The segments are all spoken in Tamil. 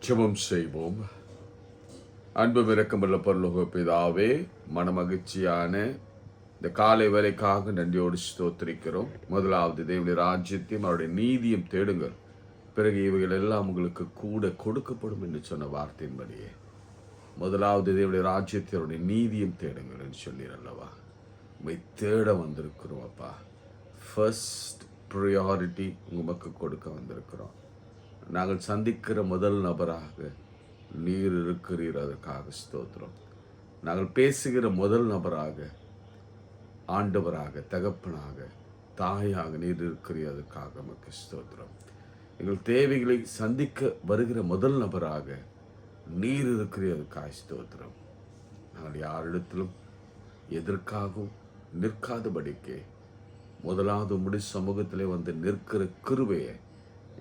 ஜெபம் செய்வோம். அன்பு இரக்கமுள்ள பரலோக பிதாவே, மனமகிழ்ச்சியான இந்த காலை வேலைக்காக நன்றியோடு ஸ்தோத்திரிக்கிறோம். முதலாவது தேவனுடைய ராஜ்யத்தையும் அவருடைய நீதியும் தேடுங்கள், பிறகு இவைகள் எல்லாம் உங்களுக்கு கூட கொடுக்கப்படும் என்று சொன்ன வார்த்தையின்படியே முதலாவது தேவனுடைய ராஜ்யத்தை அவருடைய நீதியும் தேடுங்கள் என்று சொல்லீர் அல்லவா? உண்மை தேட வந்திருக்கிறோம் அப்பா. ஃபர்ஸ்ட் ப்ரியாரிட்டி உமக்கு கொடுக்க வந்திருக்கிறோம். நாங்கள் சந்திக்கிற முதல் நபராக நீர் இருக்கிறீர், அதற்காக ஸ்தோத்திரம். நாங்கள் பேசுகிற முதல் நபராக ஆண்டவராக, தகப்பனாக, தாயாக நீர் இருக்கிறீர், அதற்காக நமக்கு ஸ்தோத்திரம். எங்கள் தேவைகளை சந்திக்க வருகிற முதல் நபராக நீர் இருக்கிறீர், அதற்காக ஸ்தோத்திரம். நாங்கள் யாரிடத்திலும் எதற்காகவும் நிற்காதபடிக்கே முதலாவது உம்முடைய சமூகத்திலே வந்து நிற்கிற கிருபையை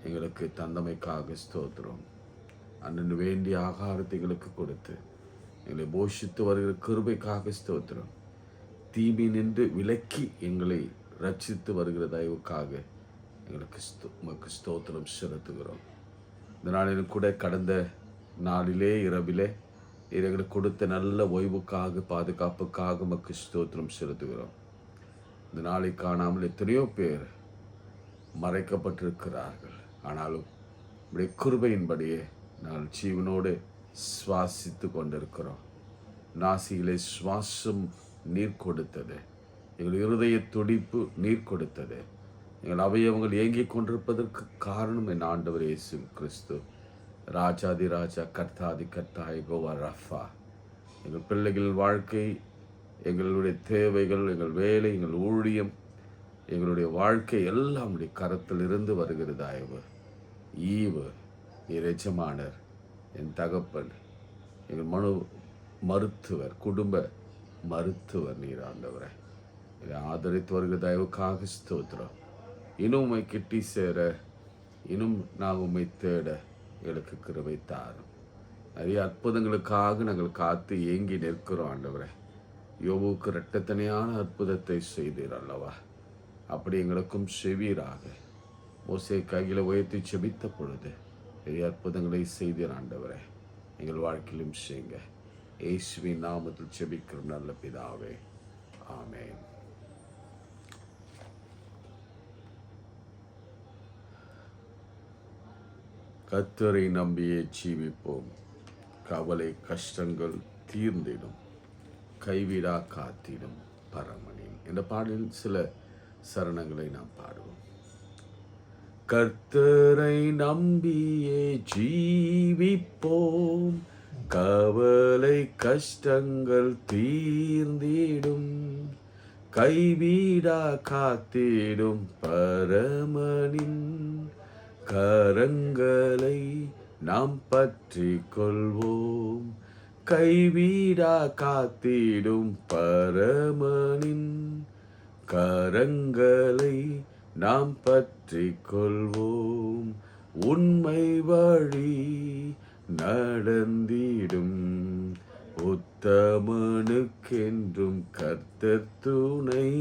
எங்களுக்கு தந்தமைக்காக ஸ்தோத்திரம். அண்ணன் வேண்டிய ஆகாரத்தை எங்களுக்கு கொடுத்து எங்களை போஷித்து வருகிற கிருபைக்காக ஸ்தோத்திரம். தீமை நின்று விலக்கி எங்களை ரட்சித்து வருகிற தயவுக்காக எங்களுக்கு ஸ்தோத்திரம் செலுத்துகிறோம். இந்த நாளிலும் கூட கடந்த நாளிலே இரவிலே எங்களுக்கு கொடுத்த நல்ல ஓய்வுக்காக, பாதுகாப்புக்காக உமக்கு ஸ்தோத்திரம் செலுத்துகிறோம். இந்த நாளை காணாமல் எத்தனையோ பேர் மறைக்கப்பட்டிருக்கிறார்கள். ஆனாலும் உடைய கிருபையின்படியே நாங்கள் ஜீவனோடு சுவாசித்து கொண்டிருக்கிறோம். நாசியிலே சுவாசம் நீர் கொடுத்தது, எங்கள் இருதய துடிப்பு நீர் கொடுத்தது, எங்கள் அவயவங்கள் இயங்கிக் கொண்டிருப்பதற்கு காரணம் என் ஆண்டவர் இயேசு கிறிஸ்து. ராஜாதி ராஜா, கர்த்தாதி கர்த்தா, யெகோவா ரஃபா. எங்கள் பிள்ளைகள் வாழ்க்கை, எங்களுடைய தேவைகள், எங்கள் வேலை, எங்கள் ஊழியம், எங்களுடைய வாழ்க்கை எல்லாம் உடைய கரத்தில் இருந்து வருகிறது. ஆய்வு ஈவு எஜமானர், என் தகப்பன், எங்கள் மருத்துவர், குடும்ப மருத்துவர் நீர் ஆண்டவரை இதை ஆதரித்து வருகிற தயவுக்காக ஸ்தோத்திரம். இன்னும் உண்மை கிட்டி சேர, இன்னும் நான் உண்மை தேட எங்களுக்கு கிருபை தாரும். நிறைய அற்புதங்களுக்காக நாங்கள் காத்து ஏங்கி நிற்கிறோம் ஆண்டவரை. யோபுக்கு இரட்டத்தனையான அற்புதத்தை செய்தீர் அல்லவா? அப்படி எங்களுக்கும் செவீராக. மோசே கையில் உயர்த்தி செபித்த பொழுது பெரிய அற்புதங்களை செய்தீர் ஆண்டவரே. எங்கள் வாழ்க்கையிலும் செய்யுங்க. இயேசுவின் நாமத்தில் செபிக்கிறோம் நல்ல பிதாவே, ஆமென். கர்த்தரை நம்பியே ஜீவிப்போம், கவலை கஷ்டங்கள் தீர்ந்திடும், கைவிடா காத்திடும் பரமனின் என்ற பாடலில் சில சரணங்களை நாம் பாடுவோம். கர்த்தரை நம்பியே ஜீவிப்போம், கவலை கஷ்டங்கள் தீர்ந்திடும், கைவிடா காத்திடும் பரமனின் கரங்களை நாம் பற்றி கொள்வோம், கைவிடா காத்திடும் பரமனின் கரங்களை நாம் பற்றி கொள்வோம். உண்மை வழி நடந்திடும் உத்தமனுக்கென்றும் கர்த்தர் துணை,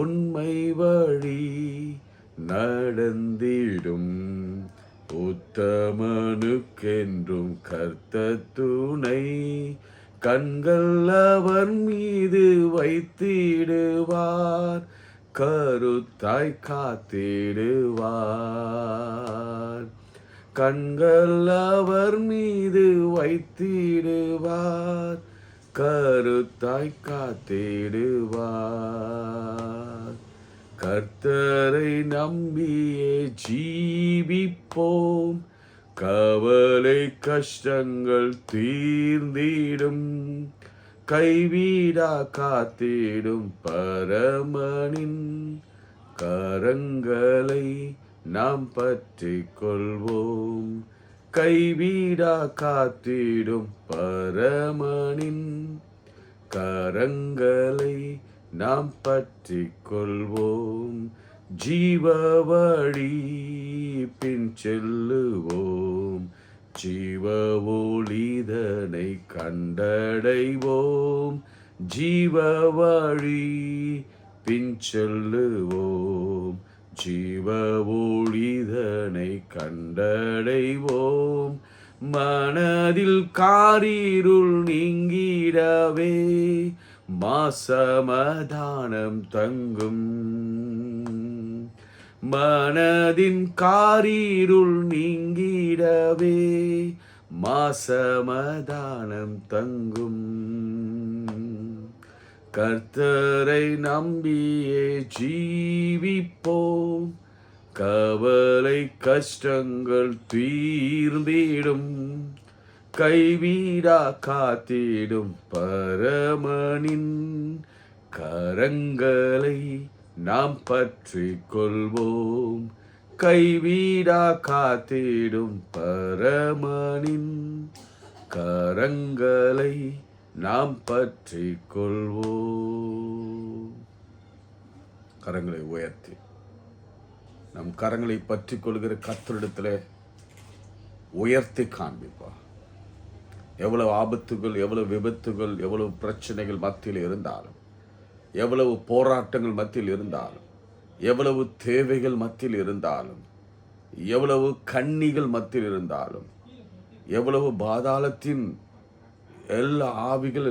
உண்மை வழி நடந்திடும் உத்தமனுக்கென்றும் கர்த்தர் துணை, கண்கள் அவர் மீது வைத்திடுவார், கருத்தாய் காத்திடுவார். கண்கள் அவர் மீது வைத்திடுவார், கருத்தாய் காத்திடுவார். கர்த்தரை நம்பியே ஜீவிப்போம், கவலை கஷ்டங்கள் தீர்ந்திடும், கைவிடா காத்திடும் பரமனின் கரங்களை நாம் பற்றி கொள்வோம், கைவிடா காத்திடும் பரமனின் கரங்களை நாம் பற்றி கொள்வோம். ஜீவ வழி பின் செல்லுவோம், ஜீவ ஒளிதனை கண்டடைவோம், ஜீவ வழி பின் செல்லுவோம், ஜீவ ஒளிதனை கண்டடைவோம். மனதில் காரிருள் நீங்கிடவே மாசமதானம் தங்கும். மனதின் காரிருள் நீங்கிடவே மாசமதானம் தங்கும். கர்த்தரை நம்பியே ஜீவிப்போம், கவலை கஷ்டங்கள் தீர்ந்திடும். கைவிடா காத்திடும் பரமனின் கரங்களை நாம் பற்றி கொள்வோம். கைவிடா காத்திடும் பரமனின் கரங்களை நாம் பற்றி கொள்வோம். கரங்களை உயர்த்தி நம் கரங்களை பற்றி கொள்கிற கர்த்தரிடத்தில் உயர்த்தி காண்பிப்பா. எவ்வளவு ஆபத்துகள், எவ்வளவு விபத்துகள், எவ்வளவு பிரச்சனைகள் மத்தியில் இருந்தாலும், எவ்வளவு போராட்டங்கள் மத்தியில் இருந்தாலும், எவ்வளவு தேவைகள் மத்தியில் இருந்தாலும், எவ்வளவு கண்ணிகள் மத்தியில் இருந்தாலும், எவ்வளவு பாதாளத்தின் எல்லா ஆவிகள்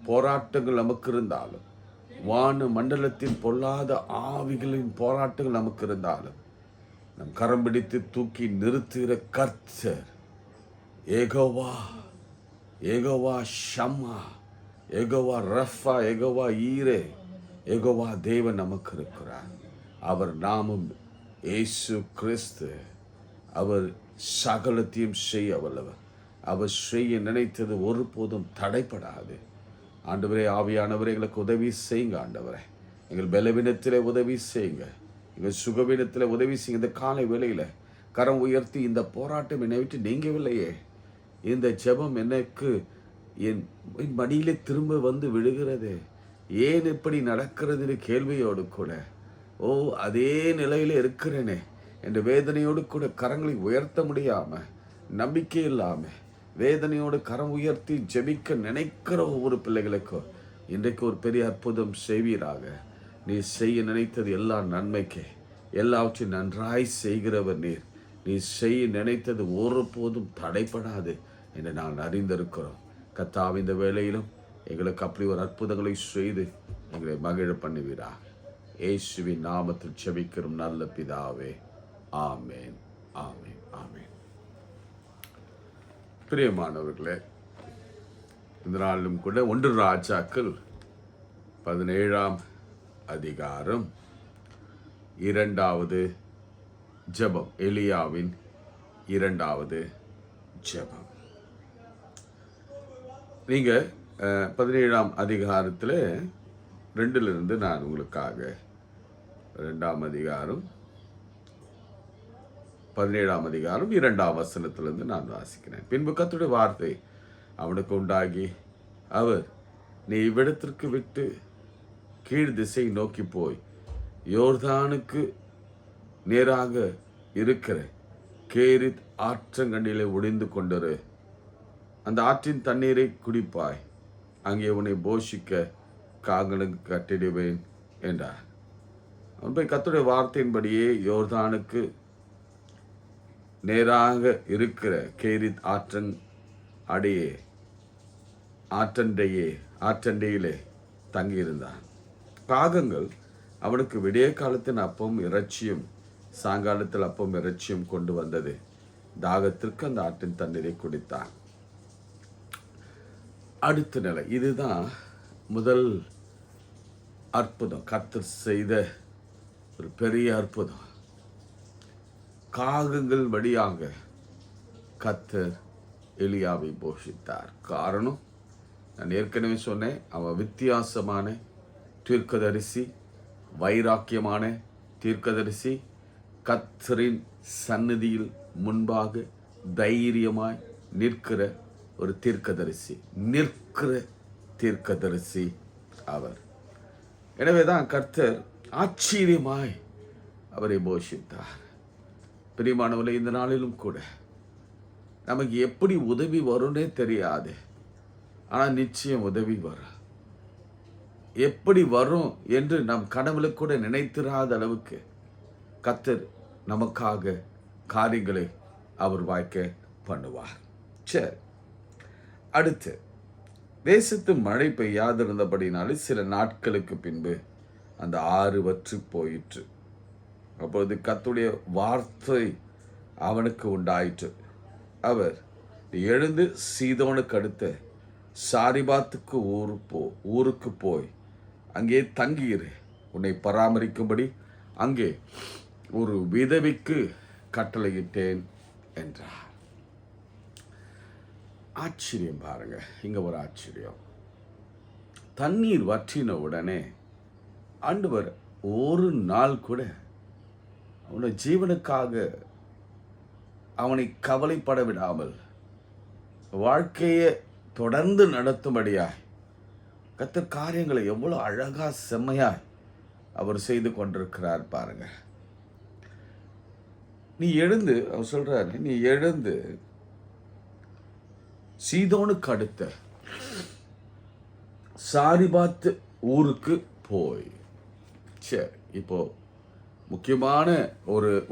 போராட்டங்கள் நமக்கு இருந்தாலும், வான மண்டலத்தின் பொல்லாத ஆவிகளின் போராட்டங்கள் நமக்கு இருந்தாலும், நம் கரம் பிடித்து தூக்கி நிறுத்துகிற கர்த்தர் யெகோவா, யெகோவா ஷம்மா, யெகோவா ரஃபா, யெகோவா ஈரே, யெகோவா தேவன் நமக்கு இருக்கிறார். அவர் நாமம் இயேசு கிறிஸ்து. அவர் சகலத்தையும் செய்ய வல்லவர். அவர் செய்ய நினைத்தது ஒருபோதும் தடைப்படாது. ஆண்டவரே, ஆவியானவரே, எங்களுக்கு உதவி செய்யுங்க. ஆண்டவரே, எங்கள் பலவீனத்திலே உதவி செய்யுங்க, எங்கள் சுகவீனத்தில் உதவி செய்யுங்க. இந்த காலை வேளையில் கரம் உயர்த்தி, இந்த போராட்டம் என்னை விட்டு நீங்கவில்லையே, இந்த ஜெபம் எனக்கு என் மடியிலே திரும்ப வந்து விழுகிறது, ஏன் இப்படி நடக்கிறதுன்னு கேள்வியோடு கூட, ஓ அதே நிலையில் இருக்கிறேனே என்ற வேதனையோடு கூட கரங்களை உயர்த்த முடியாமல், நம்பிக்கை இல்லாமல் வேதனையோடு கரம் உயர்த்தி ஜெபிக்க நினைக்கிற ஒவ்வொரு பிள்ளைகளுக்கும் இன்றைக்கு ஒரு பெரிய அற்புதம் செய்வீராக. நீ செய்ய நினைத்தது எல்லா நன்மைக்கே, எல்லாவற்றையும் நன்றாய் செய்கிறவர் நீர். நீ செய்ய நினைத்தது ஒருபோதும் தடைப்படாது என்று நான் அறிந்திருக்கிறோம். கர்த்தாவே, இந்த வேளையிலும் எங்களுக்கு அப்படி ஒரு அற்புதங்களை செய்து எங்களை மகிழ பண்ணுவீராக. இயேசுவின் நாமத்தில் ஜெபிக்கிறோம் நல்ல பிதாவே. ஆமேன், ஆமேன், ஆமேன். பிரியமானவர்களே, இந்த நாளிலும் கூட 1 ராஜாக்கள் 17ஆம் அதிகாரம் 2வது ஜெபம், எலியாவின் 2வது ஜெபம். நீங்க 17ஆம் அதிகாரத்தில் 2லிருந்து நான் உங்களுக்காக 2ஆம் அதிகாரம் 17ஆம் அதிகாரம் 2ஆம் வசனத்திலிருந்து நான் வாசிக்கிறேன். பின்பு கர்த்தருடைய வார்த்தை அவனுக்கு உண்டாகி, அவர், நீ இவ்விடத்திற்கு விட்டு கீழ் திசை நோக்கி போய் யோர்தானுக்கு நேராக இருக்கிற கேரித் ஆற்றங்கண்ணிலே ஒளிந்து கொண்டிரு. அந்த ஆற்றின் தண்ணீரை குடிப்பாய். அங்கே உன்னை போஷிக்க காங்களுக்கு கட்டிடுவேன் என்றார். அவன் போய் கர்த்தருடைய வார்த்தையின்படியே யோர்தானுக்கு நேராக இருக்கிற கேரித் ஆற்றண்டையிலே தங்கியிருந்தான். காகங்கள் அவனுக்கு விடிய காலத்தின் அப்பம் இறைச்சியும் சாயங்காலத்தில் அப்பம் இறைச்சியும் கொண்டு வந்தது. தாகத்திற்கு அந்த ஆற்றின் தண்ணீரை குடித்தான். அடுத்த நிலை, இதுதான் முதல் அற்புதம், கர்த்தர் செய்த ஒரு பெரிய அற்புதம். காகங்கள் வழியாக கர்த்தர் எலியாவை போஷித்தார். காரணம், நான் ஏற்கனவே சொன்னேன், அவன் வித்தியாசமான தீர்க்கதரிசி, வைராக்கியமான தீர்க்கதரிசி, கர்த்தரின் சந்நிதியில் முன்பாக தைரியமாய் நிற்கிற ஒரு தீர்க்கதரிசி அவர். எனவேதான் கர்த்தர் ஆச்சரியமாய் அவரை போஷித்தார். பிரியமானவர்களே, இந்த நாளிலும் கூட நமக்கு எப்படி உதவி வரும்னே தெரியாது, ஆனால் நிச்சயம் உதவி வரும். எப்படி வரும் என்று நம் கனவுல கூட நினைத்திராத அளவுக்கு கர்த்தர் நமக்காக காரியங்களை அவர் வாய்க்க பண்ணுவார். சரி, அடுத்து தேசத்து மழை பெய்யாதிருந்தபடினாலே சில நாட்களுக்கு பின்பு அந்த ஆறு வற்றி போயிற்று. அப்பொழுது கர்த்தருடைய வார்த்தை அவனுக்கு உண்டாயிற்று. அவர், நீ எழுந்து சீதோனுக்கு அடுத்த சாரிபாத்துக்கு ஊருக்கு போய் அங்கே தங்கியிரு, உன்னை பராமரிக்கும்படி அங்கே ஒரு விதவிக்கு கட்டளையிட்டேன் என்றார். ஆச்சரியம் பாருங்க, இங்க ஒரு ஆச்சரியம். தண்ணீர் வற்றின உடனே ஆண்டவர் ஒரு நாள் கூட அவனுடைய ஜீவனுக்காக அவனை கவலைப்பட விடாமல் வாழ்க்கையை தொடர்ந்து நடத்தும்படியாய் கர்த்தர் காரியங்களை எவ்வளவு அழகா செம்மையாய் அவர் செய்து கொண்டிருக்கிறார் பாருங்க. நீ எழுந்து, அவர் சொல்றாரு, நீ எழுந்து சீதோனுக்கு அடுத்த சாரிபாத் ஊருக்கு போய். சரி, இப்போ முக்கியமான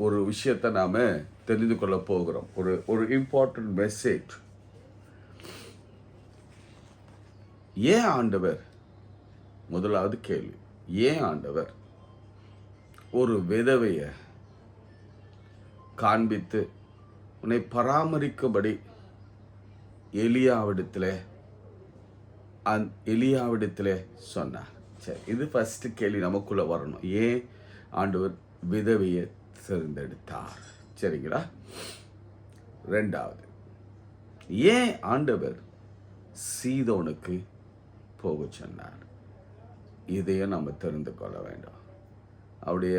ஒரு விஷயத்தை நாம தெரிந்து கொள்ள போகிறோம். ஒரு இம்பார்ட்டன்ட் மெசேஜ். ஏன் ஆண்டவர், முதலாவது கேள்வி, ஏன் ஆண்டவர் ஒரு விதவைய காண்பித்து உன்னை பராமரிக்கும்படி எலியாவிடத்திலே சொன்னார்? சரி, இது ஃபர்ஸ்ட் கேள்வி நமக்குள்ள வரணும். ஏன் ஆண்டவர் விதவையை தேர்ந்தெடுத்தார்? சரிங்களா? ரெண்டாவது, ஏன் ஆண்டவர் சீதோனுக்கு போக சொன்னார்? இதையும் நம்ம தெரிந்து கொள்ள வேண்டும். அவருடைய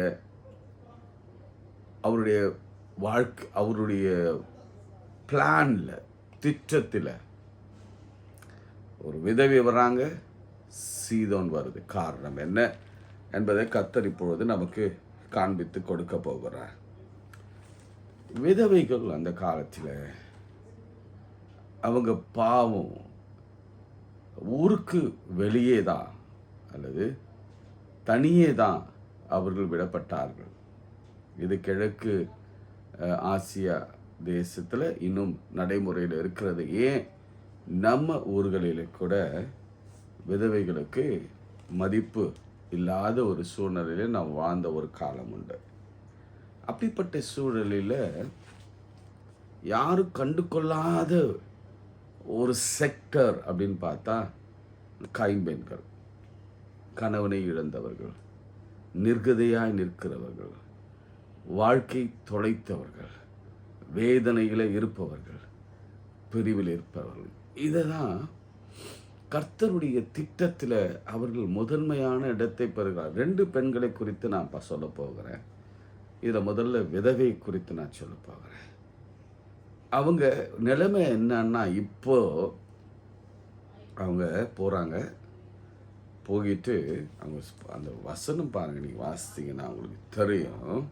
வாழ்க்கை, அவருடைய பிளான்ல, திட்டத்தில் ஒரு விதவை வராங்க, சீதோன் வருது. காரணம் என்ன என்பதை கர்த்தர் இப்பொழுது நமக்கு காண்பித்து கொடுக்க போகிறார். விதவைகள் அந்த காலத்தில் அவங்க பாவம் ஊருக்கு வெளியே தான் அல்லது தனியே தான் அவர்கள் விடப்பட்டார்கள். இது கிழக்கு ஆசியா தேசத்தில் இன்னும் நடைமுறையில் இருக்கிறது. ஏன் நம்ம ஊர்களில் கூட விதவைகளுக்கு மதிப்பு இல்லாத ஒரு சூழ்நிலையில் நாம் வாழ்ந்த ஒரு காலம் உண்டு. அப்படிப்பட்ட சூழலில் யாரும் கண்டு கொள்ளாத ஒரு செக்டர் அப்படின்னு பார்த்தா கைம்பெண்கள், கணவனை இழந்தவர்கள், நிர்கதையாய் நிற்கிறவர்கள், வாழ்க்கை தொலைத்தவர்கள், வேதனையில் இருப்பவர்கள், பிரிவில் இருப்பவர்கள். இதை தான் கர்த்தருடைய திட்டத்தில் அவர்கள் முதன்மையான இடத்தை பெறுகிறார். 2 பெண்களை குறித்து நான் சொல்ல போகிறேன். இதில் முதல்ல விதவை குறித்து நான் சொல்ல போகிறேன். அவங்க நிலைமை என்னன்னா, இப்போ அவங்க போகிறாங்க, போயிட்டு அவங்க அந்த வசனம் பாருங்க, நீங்கள் வாசித்தீங்கன்னா உங்களுக்கு தெரியும்.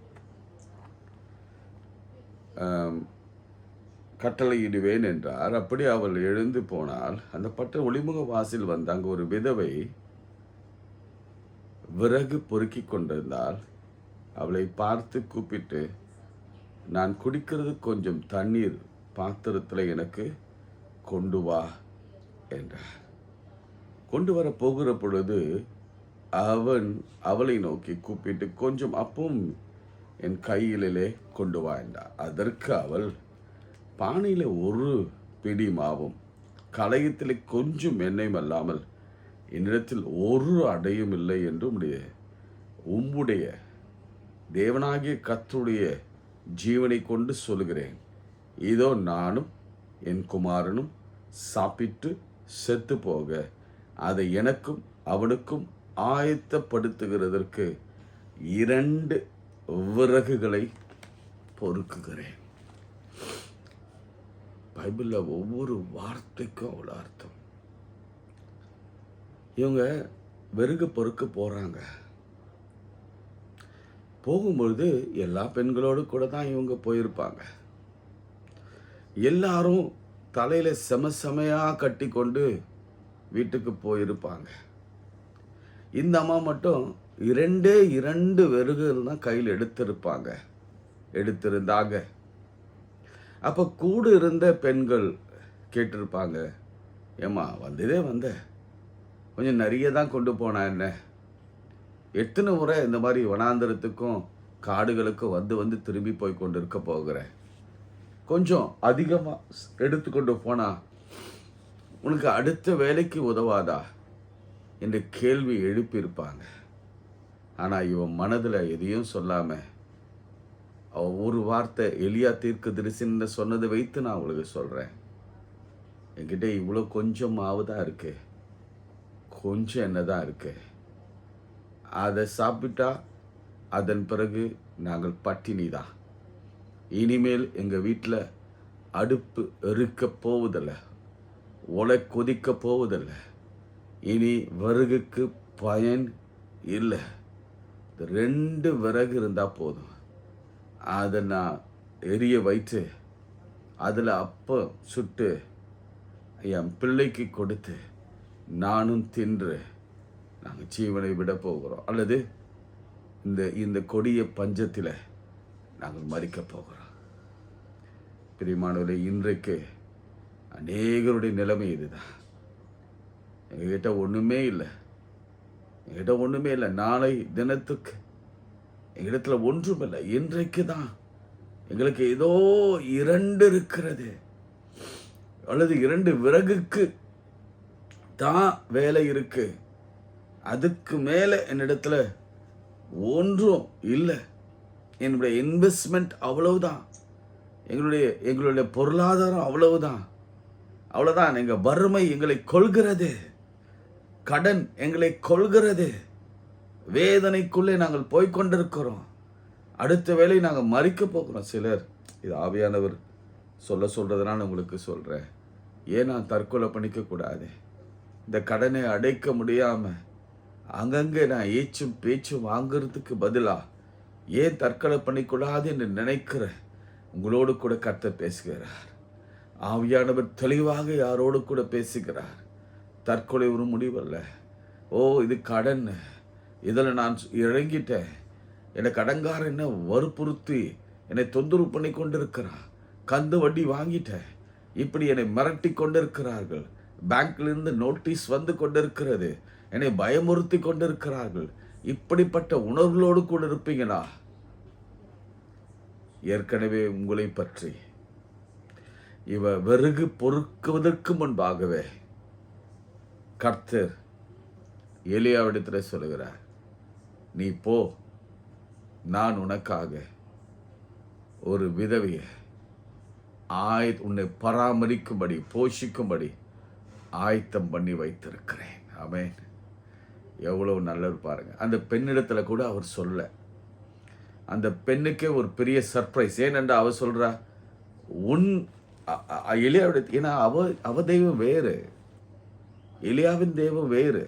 கட்டளையிடுவேன் என்றார். அப்படி அவள் எழுந்து போனால் அந்த பட்ட ஒளிமுக வாசல் வந்து அங்கு ஒரு விதவை விறகு பொறுக்கி கொண்டிருந்தால் அவளை பார்த்து கூப்பிட்டு, நான் குடிக்கிறது கொஞ்சம் தண்ணீர் பாத்திரத்தில் எனக்கு கொண்டு வா என்றார். கொண்டு வர போகிற பொழுது அவளை நோக்கி கூப்பிட்டு, கொஞ்சம் அப்பவும் என் கையிலே கொண்டு வா என்றார். அதற்கு அவள், பானையில் ஒரு பிடி மாவும் கலயத்தில் கொஞ்சம் எண்ணெயும் அல்லாமல் என்னிடத்தில் ஒரு அடையும் இல்லை என்று உம்முடைய தேவனாகிய கர்த்தருடைய ஜீவனை கொண்டு சொல்கிறேன், இதோ நானும் என் குமாரனும் சாப்பிட்டு செத்து போக அதை எனக்கும் அவனுக்கும் ஆயத்தப்படுத்துகிறதற்கு 2 விறகுகளை பொறுக்குகிறேன். பைபிளில் ஒவ்வொரு வார்த்தைக்கும் அவ்வளோ அர்த்தம். இவங்க விறகு பொறுக்க போகிறாங்க. போகும்பொழுது எல்லா பெண்களோடு கூட தான் இவங்க போயிருப்பாங்க. எல்லாரும் தலையில் செமையாக கட்டி கொண்டு வீட்டுக்கு போயிருப்பாங்க. இந்த அம்மா மட்டும் 2 விறகுகள் தான் கையில் எடுத்திருந்தாங்க. அப்போ கூட இருந்த பெண்கள் கேட்டிருப்பாங்க, ஏம்மா வந்ததே வந்த, கொஞ்சம் நிறைய தான் கொண்டு போனா என்ன, எத்தனை முறை இந்த மாதிரி வனாந்தரத்துக்கும் காடுகளுக்கும் வந்து வந்து திரும்பி போய் கொண்டு இருக்க போகிறேன், கொஞ்சம் அதிகமாக எடுத்துக்கொண்டு போனா உனக்கு அடுத்த வேலைக்கு உதவாதா என்று கேள்வி எழுப்பியிருப்பாங்க. ஆனால் இவன் மனதில் எதையும் சொல்லாமல் ஒரு வார்த்தை எலியா தீர்க்கதரிசின்னு சொன்னதை வைத்து நான் உங்களுக்கு சொல்கிறேன், என்கிட்ட இவ்வளோ கொஞ்சமாவது தான் இருக்கு, கொஞ்சம் என்ன தான் இருக்கு, அதை சாப்பிட்டா அதன் பிறகு நாங்கள் பட்டினி தான். இனிமேல் எங்கள் வீட்டில் அடுப்பு எரிக்க போவதில்லை, ஒலை கொதிக்க போவதில்லை, இனி விறகுக்கு பயன் இல்லை. 2 விறகு இருந்தால் போதும், அதை நான் எரிய வைத்து அதில் அப்போ சுட்டு என் பிள்ளைக்கு கொடுத்து நானும் தின்று நாங்கள் ஜீவனை விட போகிறோம், அல்லது இந்த கொடிய பஞ்சத்தில் நாங்கள் மறிக்க போகிறோம். பிரியமானவர்களே, இன்றைக்கு அநேகருடைய நிலைமை இதுதான். எங்ககிட்ட ஒன்றுமே இல்லை, என்கிட்ட ஒன்றுமே இல்லை, நாளை தினத்துக்கு எங்களிடத்துல ஒன்றுமில்லை, இன்றைக்கு தான் எங்களுக்கு ஏதோ 2 இருக்கிறது, அல்லது 2 விறகுக்கு தான் வேலை இருக்கு, அதுக்கு மேலே என்னிடத்துல ஒன்றும் இல்லை, என்னுடைய இன்வெஸ்ட்மெண்ட் அவ்வளவுதான், எங்களுடைய பொருளாதாரம் அவ்வளவுதான், எங்கள் வறுமை எங்களை கொள்கிறது, கடன் எங்களை கொள்கிறது, வேதனைக்குள்ளே நாங்கள் போய்கொண்டிருக்கிறோம், அடுத்த வேளை நாங்கள் மறிக்க போகிறோம். சிலர் இது ஆவியானவர் சொல்றதுனால உங்களுக்கு சொல்கிறேன், ஏன் நான் தற்கொலை பண்ணிக்கக்கூடாது, இந்த கடனை அடைக்க முடியாமல் அங்கங்கே நான் ஏச்சும் பேச்சும் வாங்கிறதுக்கு பதிலாக ஏன் தற்கொலை பண்ணிக்கூடாது என்று நினைக்கிறேன். உங்களோடு கூட கர்த்தர் பேசுகிறார், ஆவியானவர் தெளிவாக யாரோடு கூட பேசுகிறார். தற்கொலை ஒரு முடிவல்ல. இது கடன், இதில் நான் இறங்கிட்டேன், என்னை கடன்காரன் என்ன வற்புறுத்தி என்னை தொந்தரவு பண்ணி கொண்டிருக்கிறான், கந்து வட்டி வாங்கிட்டேன், இப்படி என்னை மிரட்டி கொண்டிருக்கிறார்கள், பேங்க்லேருந்து நோட்டீஸ் வந்து கொண்டிருக்கிறது, என்னை பயமுறுத்தி கொண்டிருக்கிறார்கள். இப்படிப்பட்ட உணர்வுகளோடு கூட இருப்பீங்களா? ஏற்கனவே உங்களை பற்றி விறகு பொறுக்குவதற்கு முன்பாகவே கர்த்தர் எலியாவிடத்தில் சொல்லுகிறார், நீ போ, நான் உனக்காக ஒரு விதவையை உன்னை பராமரிக்கும்படி போஷிக்கும்படி ஆயத்தம் பண்ணி வைத்திருக்கிறேன். ஆமென். எவ்வளவு நல்லது பாருங்க. அந்த பெண்ணிடத்துல கூட அவர் சொல்ல, அந்த பெண்ணுக்கே ஒரு பெரிய சர்ப்ரைஸ். ஏனென்றா அவர் சொல்றா, எலியாவுடைய, ஏன்னா அவ தெய்வம் வேறு, எலியாவின் தெய்வம் வேறு,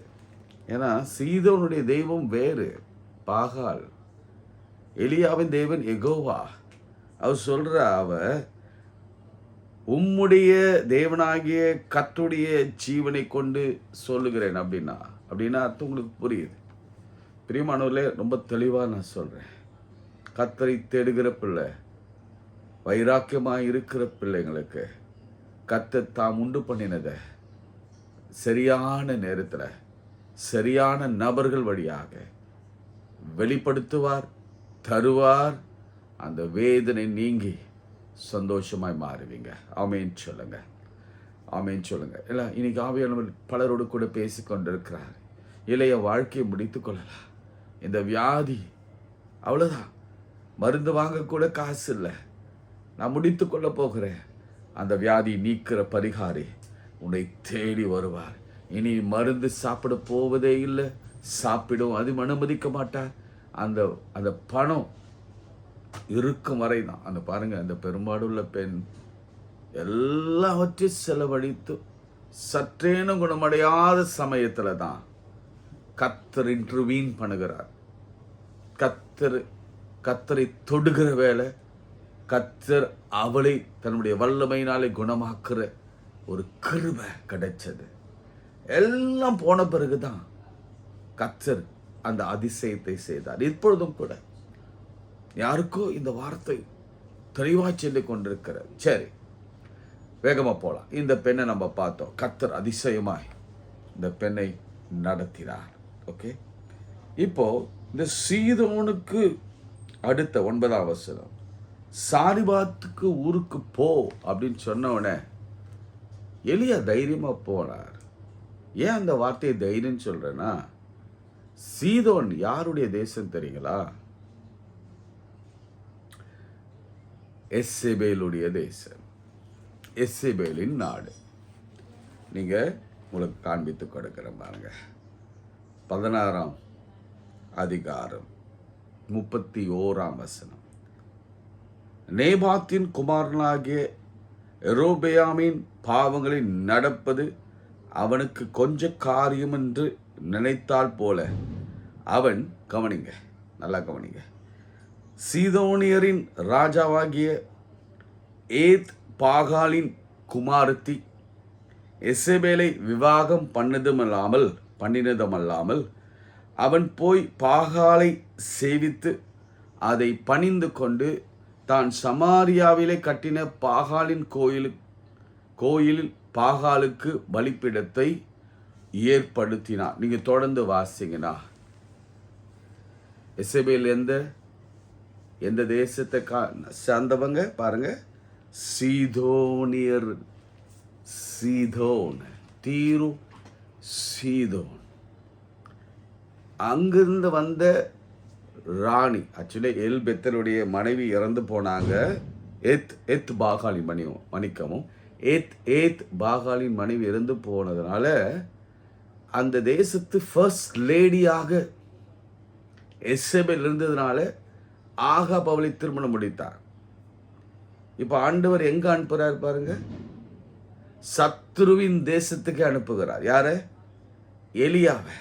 ஏன்னா சீதோனுடைய தெய்வம் வேறு, பாகால். எலியாவின் தேவன் யெகோவா. அவர் சொல்ற, உம்முடைய தேவனாகிய கர்த்தருடைய ஜீவனை கொண்டு சொல்லுகிறேன் அப்படின்னா அர்த்தம் உங்களுக்கு புரியுது. பிரியமானவர்களே, ரொம்ப தெளிவாக நான் சொல்கிறேன், கர்த்தரை தேடுகிற பிள்ளை, வைராக்கியமாக இருக்கிற பிள்ளைங்களுக்கு கர்த்தர் தாம் உண்டு பண்ணினதை சரியான நேரத்தில் சரியான நபர்கள் வழியாக வெளிப்படுத்துவார், தருவார். அந்த வேதனை நீங்கி சந்தோஷமாய் மாறுவீங்க. ஆமேன் சொல்லுங்க, ஆமேன் சொல்லுங்க. இல்லை, இன்னைக்கு ஆவியானவர் பலரோடு கூட பேசி கொண்டிருக்கிறார். இளைய வாழ்க்கையை முடித்து கொள்ளலாம், இந்த வியாதி அவ்வளோதான், மருந்து வாங்கக்கூட காசு இல்லை, நான் முடித்து கொள்ள போகிறேன். அந்த வியாதி நீக்கிற பரிகாரி உன்னை தேடி வருவார். இனி மருந்து சாப்பிட போவதே இல்லை, சாப்பிடும் அது அனுமதிக்க மாட்டார். அந்த பணம் இருக்கும் வரை தான். அந்த பாருங்க, அந்த பெரும்பாடுள்ள பெண் எல்லாவற்றையும் செலவழித்து சற்றேனும் குணமடையாத சமயத்துல தான் கர்த்தர் இன்டர்வீன் பண்ணுகிறார். கர்த்தரை தொடுகிற வேலை, கர்த்தர் அவளை தன்னுடைய வல்லமையினாலே குணமாக்குற ஒரு கிருபை கிடைச்சது. எல்லாம் போன பிறகுதான் கர்த்தர் அந்த அதிசயத்தை செய்தார். இப்பொழுதும் கூட யாருக்கோ இந்த வார்த்தை தெளிவாக சொல்லிக் கொண்டிருக்கிறது. சரி, வேகமாக போகலாம். இந்த பெண்ணை நம்ம பார்த்தோம். கர்த்தர் அதிசயமாய் இந்த பெண்ணை நடத்தினார். ஓகே, இப்போ இந்த சீதோனுக்கு அடுத்த 9ஆம் வசனம், சாரிபாத்துக்கு ஊருக்கு போ அப்படின்னு சொன்ன உடனே எலியா தைரியமா போனார். ஏன் அந்த வார்த்தையை தைரியம் சொல்றேன்னா, சீதோன் யாருடைய தேசம் தெரியுங்களா? எசேபேலுடைய தேசம், எசேபேலின் நாடு. நீங்க உங்களுக்கு காண்பித்து கொடுக்கிறேன் பாருங்க. 16ஆம் அதிகாரம் 31ஆம் வசனம். நேபாத்தின் குமாரனாகிய எரோபெயாமின் பாவங்களை நடப்பது அவனுக்கு கொஞ்ச காரியம் என்று நினைத்தால் போல அவன், கவனிங்க, நல்லா கவனிங்க, சீதோனியரின் ராஜாவாகிய ஏத் பாகாலின் குமாரத்தி எசேபேலை விவாகம் பண்ணினதுமல்லாமல் அவன் போய் பாகாலை சேவித்து அதை பணிந்து கொண்டு தான் சமாரியாவிலே கட்டின பாகாலின் கோயிலில் பாகாலுக்கு பலிப்பிடத்தை ஏற்படுத்தினார். நீங்க தொடர்ந்து வாசிங்கன்னா, எசேபேல் எந்த தேசத்தை சார்ந்தவங்க பாருங்க? சீதோனியர். சீதோன், தீரு, சீதோன். அங்கிருந்து வந்த ராணி, ஆக்சுவலி எல்பெத்தருடைய மனைவி இறந்து போனாங்க. எத் பாகாலின் மன்னிக்கவும், ஏத் பாகாலின் மனைவி இறந்து போனதுனால அந்த தேசத்து ஃபர்ஸ்ட் லேடியாக எசேபேல் இருந்ததுனால ஆகாப் அவளை திருமணம் முடித்தார். இப்ப ஆண்டவர் எங்க அனுப்புறார் பாருங்க? சத்ருவின் தேசத்துக்கு அனுப்புகிறார். யார? எலியாவை.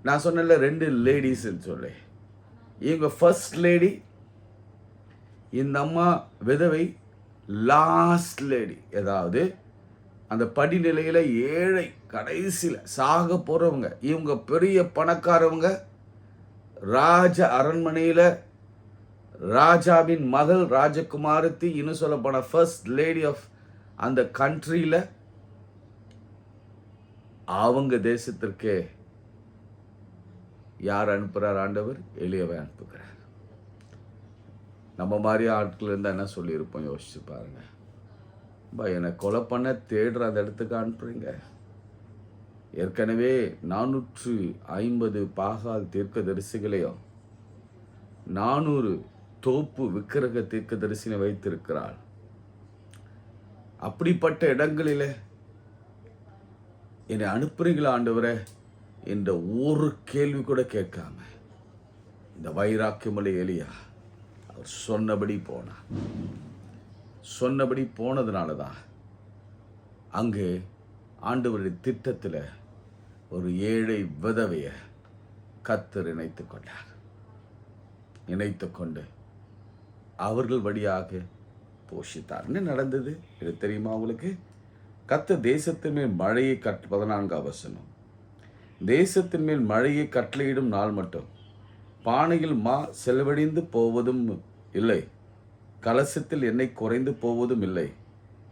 நான் சொன்னல 2 லேடிஸ் சொல்லி, இவங்க ஃபர்ஸ்ட் லேடி, இந்த அம்மா விதவை, லாஸ்ட் லேடி. ஏதாவது அந்த படிநிலையில ஏழை, கடைசியில் சாக போறவங்க. இவங்க பெரிய பணக்காரவங்க, ராஜ அரண்மனையில ராஜாவின் மகள், ராஜகுமாரத்தி, இன்னும் சொல்ல போன ஃபர்ஸ்ட் லேடி ஆஃப் அந்த கண்ட்ரியில. அவங்க தேசத்திற்கே யார் அனுப்புறார்? ஆண்டவர் எலியாவை அனுப்புகிறார். நம்ம மாதிரி ஆட்கள் இருந்தால் என்ன சொல்லியிருப்போம்? யோசிச்சு பாருங்க. என்னை கொலை பண்ண தேடுற அந்த இடத்துக்கு அனுப்புறீங்க. ஏற்கனவே 450 பாகால் தீர்க்க தரிசிகளையும் 400 தோப்பு விக்கிரக தீர்க்க தரிசனை வைத்திருக்கிறாள். அப்படிப்பட்ட இடங்களிலே என்னை அனுப்புறீங்களா ஆண்டவரே என்ற ஒரு கேள்வி கூட கேட்காம இந்த வைராக்கியமுள்ள எலியா அவர் சொன்னபடி போனார். சொன்னபடி போனதுனால தான் அங்கே ஆண்டவருடைய திட்டத்தில் ஒரு ஏழை விதவைய கர்த்தர் இணைத்து கொண்டு அவர்கள் வழியாக போஷித்தார். என்ன நடந்தது இது தெரியுமா உங்களுக்கு? கர்த்தர் தேசத்தின் மேல் மழையை 14ஆம் வசனம், தேசத்தின் மேல் மழையை கட்டளையிடும் நாள் மட்டும் பானையில் மா செலவழிந்து போவதும் இல்லை, கலசத்தில் எண்ணெய் குறைந்து போவதும் இல்லை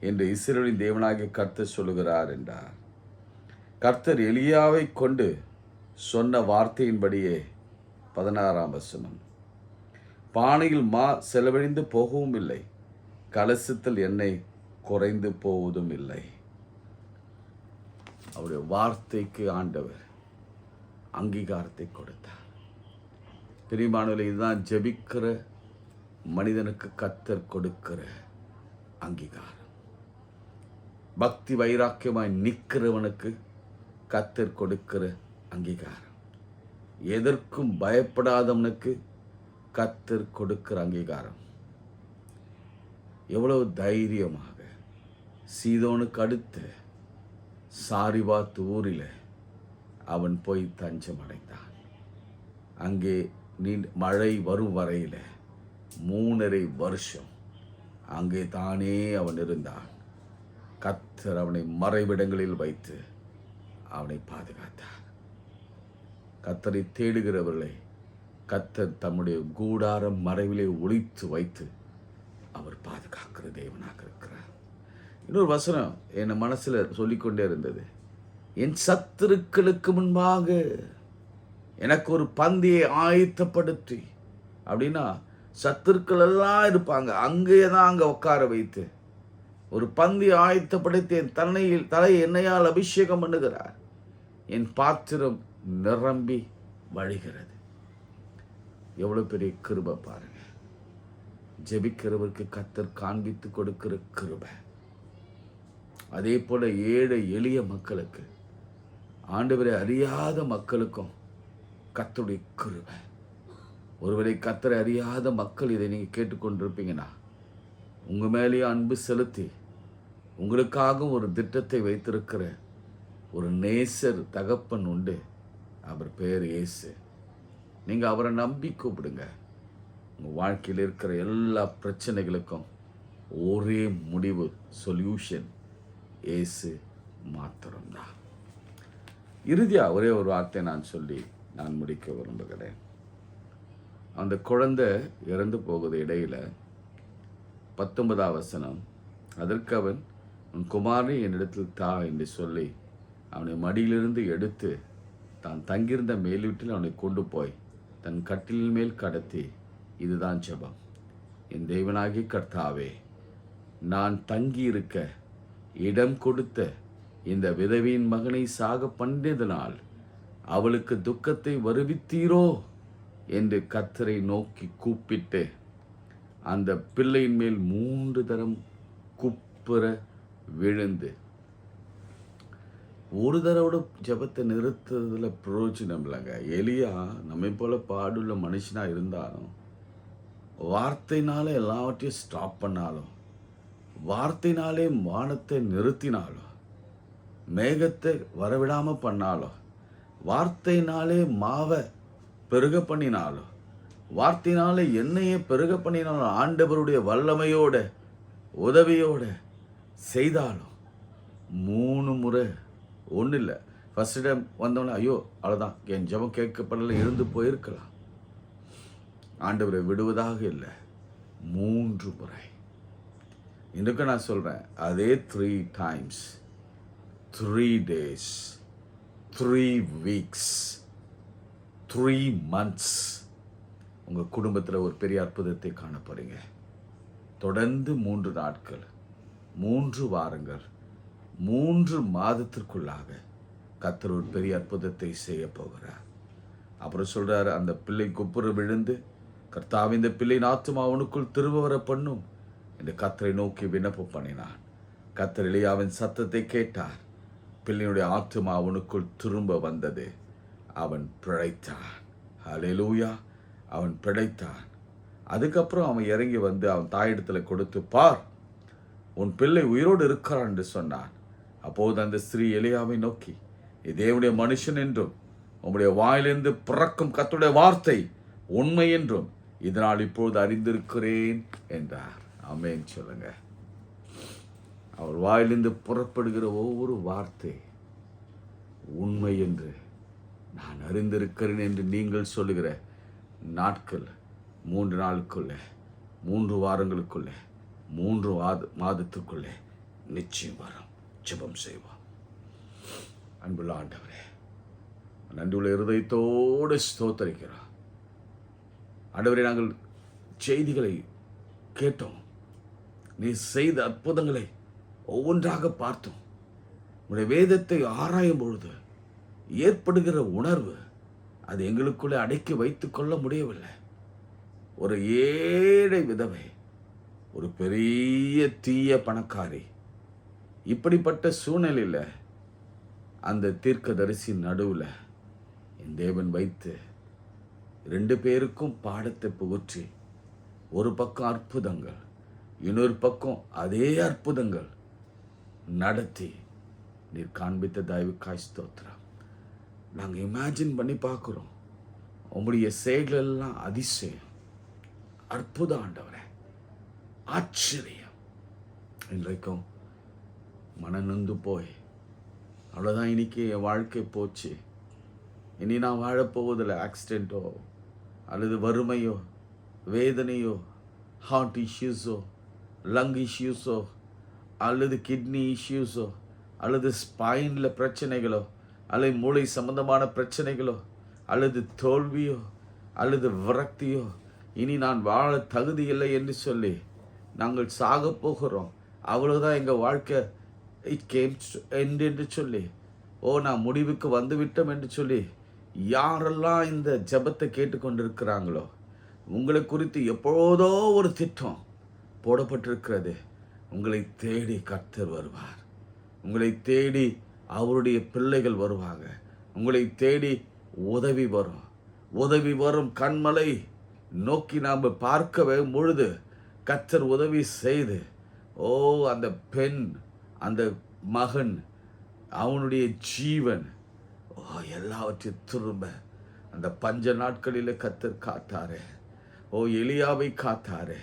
என்று இஸ்ரவேலின் தேவனாகிய கர்த்தர் சொல்லுகிறார் என்றார். கர்த்தர் எலியாவை கொண்டு சொன்ன வார்த்தையின்படியே 16ஆம் வசனம், பானையில் மா செலவழிந்து போகவும் இல்லை, கலசத்தில் எண்ணெய் குறைந்து போவதும் இல்லை. அவருடைய வார்த்தைக்கு ஆண்டவர் அங்கீகாரத்தை கொடுத்தார். பிரியமானவர்களே, இதுதான் ஜெபிக்கிற மனிதனுக்கு கர்த்தர் கொடுக்கிற அங்கீகாரம். பக்தி வைராக்கியமாய் நிற்கிறவனுக்கு கர்த்தர் கொடுக்கிற அங்கீகாரம். எதற்கும் பயப்படாதவனுக்கு கர்த்தர் கொடுக்கிற அங்கீகாரம். எவ்வளவு தைரியமாக சீதோனுக்கு அடுத்து சாரிபாத் ஊரில் அவன் போய் தஞ்சம் அடைந்தான். அங்கே மழை வரும் வரையில் 3.5 வருஷம் அங்கே தானே அவன் இருந்தான். கர்த்தர் அவனை மறைவிடங்களில் வைத்து அவனை பாதுகாத்தார். கர்த்தரை தேடுகிறவர்களை கர்த்தர் தம்முடைய கூடாரம் மறைவிலே ஒளித்து வைத்து அவர் பாதுகாக்கிற தேவனாக இருக்கிறார். இன்னொரு வசனம் என் மனசில் சொல்லிக்கொண்டே இருந்தது. என் சத்துருக்களுக்கு முன்பாக எனக்கு ஒரு பந்தியை ஆயத்தப்படுத்தி, அப்படின்னா சத்துருக்கள் எல்லாம் இருப்பாங்க, அங்கேயே தான் அங்கே உட்கார வைத்து ஒரு பந்தி ஆயத்தப்படுத்தி என் தலை எண்ணெயால் அபிஷேகம் பண்ணுகிறார். என் பாத்திரம் நிரம்பி வழிகிறது. எவ்வளவு பெரிய கிருபை பாருங்க. ஜெபிக்கிறவருக்கு கர்த்தர் காண்பித்து கொடுக்கிற கிருபை. அதே போல ஏழை எளிய மக்களுக்கு, ஆண்டவரை அறியாத மக்களுக்கும் கர்த்தருடைய கிருபை. ஒருவேளை கர்த்தரை அறியாத மக்கள் இதை நீங்கள் கேட்டுக்கொண்டிருப்பீங்கன்னா, உங்கள் மேலேயே அன்பு செலுத்தி உங்களுக்காக ஒரு திட்டத்தை வைத்திருக்கிற ஒரு நேசர் தகப்பன் உண்டு. அவர் பேர் இயேசு. நீங்கள் அவரை நம்பி கூப்பிடுங்க. உங்கள் வாழ்க்கையில் இருக்கிற எல்லா பிரச்சனைகளுக்கும் ஒரே முடிவு, சொல்யூஷன் இயேசு மாத்திரம்தான். இறுதியாக ஒரே ஒரு வார்த்தை நான் முடிக்க விரும்புகிறேன். அந்த குழந்தை இறந்து போகுது. இடையில 19ஆம் வசனம், அதற்கு அவன், உன் குமாரனை என்னிடத்தில் தா என்று சொல்லி அவனை மடியிலிருந்து எடுத்து தான் தங்கியிருந்த மேல்வீட்டில் அவனை கொண்டு போய் தன் கட்டிலின் மேல் கடத்தி, இதுதான் ஜெபம். என் தேவனாகிய கர்த்தாவே, நான் தங்கியிருக்க இடம் கொடுத்த இந்த விதவியின் மகனை சாக பண்ணியதனால் அவளுக்கு துக்கத்தை வருவித்தீரோ என்று கர்த்தரை நோக்கி கூப்பிட்டு அந்த பிள்ளையின் மேல் 3 தரம் குப்புற விழுந்து, ஒரு தடவோட ஜெபத்தை நிறுத்துறதுல பிரயோஜனம் இல்லைங்க. எலியா நம்மை போல பாடுள்ள மனுஷனா இருந்தாலும், வார்த்தையினால எல்லாவற்றையும் ஸ்டாப் பண்ணாலும், வார்த்தையினாலே வானத்தை நிறுத்தினாலும், மேகத்தை வரவிடாம பண்ணாலும், வார்த்தையினாலே மாவை பெருக பண்ணினாலும், வார்த்தையினாலே எண்ணெயை பெருக பண்ணினாலும், ஆண்டவருடைய வல்லமையோட உதவியோட செய்தாலும் 3 முறை ஒன்றும் இல்லை. ஃபர்ஸ்ட் டைம் வந்தோடனே ஐயோ அவ்வளோதான், என் ஜெபம் கேட்கப்படல, இருந்து போயிருக்கலாம். ஆண்டவரை விடுவதாக இல்லை, 3 முறை. இன்றைக்கு நான் சொல்கிறேன், அதே 3 times, 3 days, 3 weeks, 3 months உங்கள் குடும்பத்தில் ஒரு பெரிய அற்புதத்தை காணப்படுங்க. தொடர்ந்து 3 நாட்கள், 3 வாரங்கள், 3 மாதத்திற்குள்ளாக கர்த்தர் ஒரு பெரிய அற்புதத்தை செய்ய போகிறார். அப்புறம் சொல்றாரு, அந்த பிள்ளை குப்புற விழுந்து, கர்த்தாவே இந்த பிள்ளையின் ஆத்துமா அவனுக்குள் திரும்ப வர பண்ணும் என்று கர்த்தரை நோக்கி விண்ணப்பம் பண்ணினான். கர்த்தர் எலியாவின் சத்தத்தை கேட்டார். பிள்ளையினுடைய ஆத்துமா அவனுக்குள் திரும்ப வந்தது. அவன் பிழைத்தான். ஹல்லேலூயா, அவன் பிழைத்தான். அதுக்கப்புறம் அவன் இறங்கி வந்து அவன் தாயிடத்துல கொடுத்து, பார், உன் பிள்ளை உயிரோடு இருக்கிறான் என்று சொன்னான். அப்போது அந்த ஸ்திரீ எலியாவை நோக்கி, தேவனுடைய மனுஷன் என்றும் உம்முடைய வாயிலிருந்து பிறக்கும் கர்த்தருடைய வார்த்தை உண்மை என்றும் இதனால் இப்போது அறிந்திருக்கிறேன் என்றார். ஆமென் சொல்லுங்க. அவர் வாயிலிருந்து புறப்படுகிற ஒவ்வொரு வார்த்தை உண்மை என்று நான் அறிந்திருக்கிறேன் என்று நீங்கள் சொல்லுகிற நாட்கள் 3 நாளுக்குள்ள, 3 வாரங்களுக்குள்ள, 3 மாதத்துக்குள்ளே நிச்சயம் வரும். ஜெபம் செய்வோம். அன்புள்ள ஆண்டவரே, நன்றியுள்ள இருதயத்தோடு ஸ்தோத்தரிக்கிறோம். ஆண்டவரே, நாங்கள் செய்திகளை கேட்டோம், நீ செய்த அற்புதங்களை ஒவ்வொன்றாக பார்த்தோம். உடைய வேதத்தை ஆராயும் பொழுது ஏற்படுகிற உணர்வு, அது எங்களுக்குள்ளே அடக்கி வைத்துக் கொள்ள முடியவில்லை. ஒரு ஏழை விதவை, ஒரு பெரிய தீய பணக்காரி, இப்படிப்பட்ட சூழ்நிலையில் அந்த தீர்க்கதரிசி நடுவில் என் தேவன் வைத்து 2 பேருக்கும் பாடத்தை புகுற்றி, ஒரு பக்கம் அற்புதங்கள், இன்னொரு பக்கம் அதே அற்புதங்கள் நடத்தி நீர் காண்பித்த தயவுக்காய் ஸ்தோத்திரம். நாங்கள் இமேஜின் பண்ணி பார்க்குறோம், உங்களுடைய செயல்களெல்லாம் அதிசயம், அற்புதம் ஆண்டவரே, ஆச்சரியம். இன்றைக்கும் மனநொந்து போய், அவ்வளோதான், இன்னைக்கு என் வாழ்க்கை போச்சு, இனி நான் வாழப்போவதில்லை, ஆக்சிடெண்ட்டோ அல்லது வறுமையோ வேதனையோ ஹார்ட் இஷ்யூஸோ லங் இஷ்யூஸோ அல்லது கிட்னி இஷ்யூஸோ, அல்லது ஸ்பைனில் பிரச்சனைகளோ, அல்லது மூளை சம்பந்தமான பிரச்சனைகளோ, அல்லது தோல்வியோ, அல்லது விரக்தியோ, இனி நான் வாழ தகுதி இல்லை என்று சொல்லி நாங்கள் சாக போகிறோம், அவ்வளோதான் எங்கள் வாழ்க்கை, இட் கேம் எண்ட் என்று சொல்லி, நான் முடிவுக்கு வந்துவிட்டோம் என்று சொல்லி யாரெல்லாம் இந்த ஜெபத்தை கேட்டுக்கொண்டிருக்கிறாங்களோ, உங்களை குறித்து எப்போதோ ஒரு திட்டம் போடப்பட்டிருக்கிறது. உங்களை தேடி கர்த்தர் வருவார். உங்களை தேடி அவருடைய பிள்ளைகள் வருவாங்க. உங்களை தேடி உதவி வரும். உதவி வரும் கண்மலை நோக்கி நாம் பார்க்கவே பொழுது கர்த்தர் உதவி செய்து, அந்த பெண், அந்த மகன், அவனுடைய ஜீவன் எல்லாவற்றையும் திரும்ப அந்த பஞ்ச நாட்களில் கர்த்தர் காத்தாரே. எலியாவை காத்தாரே.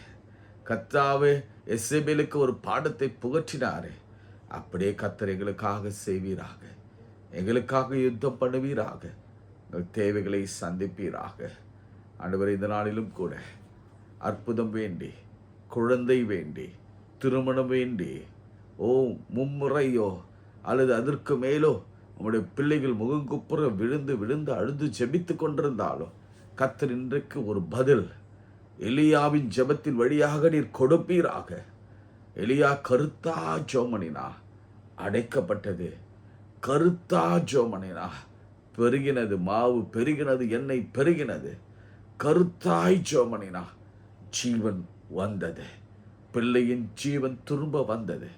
கர்த்தாவே எசேபேலுக்கு ஒரு பாடத்தை புகற்றினாரே. அப்படியே கர்த்தர் எங்களுக்காக செய்வீராக. எங்களுக்காக யுத்தம் பண்ணுவீராக. எங்கள் தேவைகளை சந்திப்பீராக. ஆண்டவரே, இந்த நாளிலும் கூட அற்புதம் வேண்டி, குழந்தை வேண்டி, திருமணம் வேண்டி, மும்முறையோ அல்லது அதற்கு மேலோ உங்களுடைய பிள்ளைகள் முகங்குப்புற விழுந்து விழுந்து அழுது ஜெபித்து கொண்டிருந்தாலும் கர்த்தர் இன்றைக்கு ஒரு பதில் எலியாவின் ஜெபத்தின் வழியாக நீர் கொடுப்பீராக. எலியா கருத்தா ஜோமனினா அடைக்கப்பட்டது. கருத்தா ஜோமனினா பெருகினது, மாவு பெருகினது, எண்ணெய் பெருகினது. கருத்தாய் ஜோமனினா ஜீவன் வந்தது. பிள்ளையின் ஜீவன் திரும்ப வந்தது.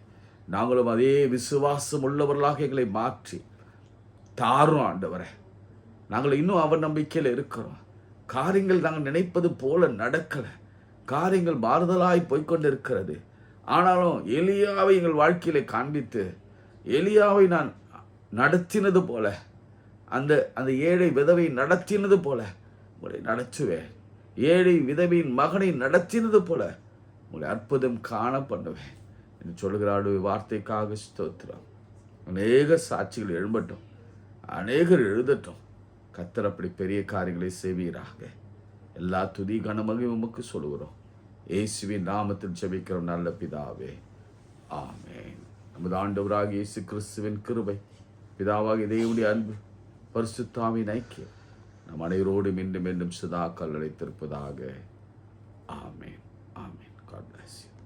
நாங்களும் அதே விசுவாசம் உள்ளவர்களாக எங்களை மாற்றி தாரும் ஆண்டவரே. நாங்கள் இன்னும் அவர் நம்பிக்கையில் இருக்கிறோம். காரியங்கள் நாங்கள் நினைப்பது போல நடக்கலை. காரியங்கள் மாறுதலாய் போய்கொண்டு இருக்கிறது. ஆனாலும் எலியாவை எங்கள் வாழ்க்கையில காண்பித்து, எலியாவை நான் நடத்தினது போல, அந்த ஏழை விதவை நடத்தினது போல உங்களை நடத்துவேன். ஏழை விதவையின் மகனை நடத்தினது போல உங்களை அற்புதம் காண பண்ணுவேன் என்று சொல்கிறாடு. வார்த்தைக்காக ஸ்தோத்திரம். அநேக சாட்சிகள் எழும்பட்டும், அநேகர் எழுதட்டும். கர்த்தர் அப்படி பெரிய காரியங்களை செய்வீராக. எல்லா துதி கனமகிமையும் உமக்கு சொல்லுகிறோம். இயேசுவின் நாமத்தில் ஜெபிக்கிறோம் நல்ல பிதாவே, ஆமென். நமது ஆண்டவராகிய இயேசு கிறிஸ்துவின் கிருபை, பிதாவாகிய தேவனுடைய அன்பு, பரிசுத்த ஆவியின் ஐக்கியம் நம் அனைவரோடும் மீண்டும் மீண்டும் சதா காலம் நிலைத்திருப்பதாக. ஆமென், ஆமென். God bless you.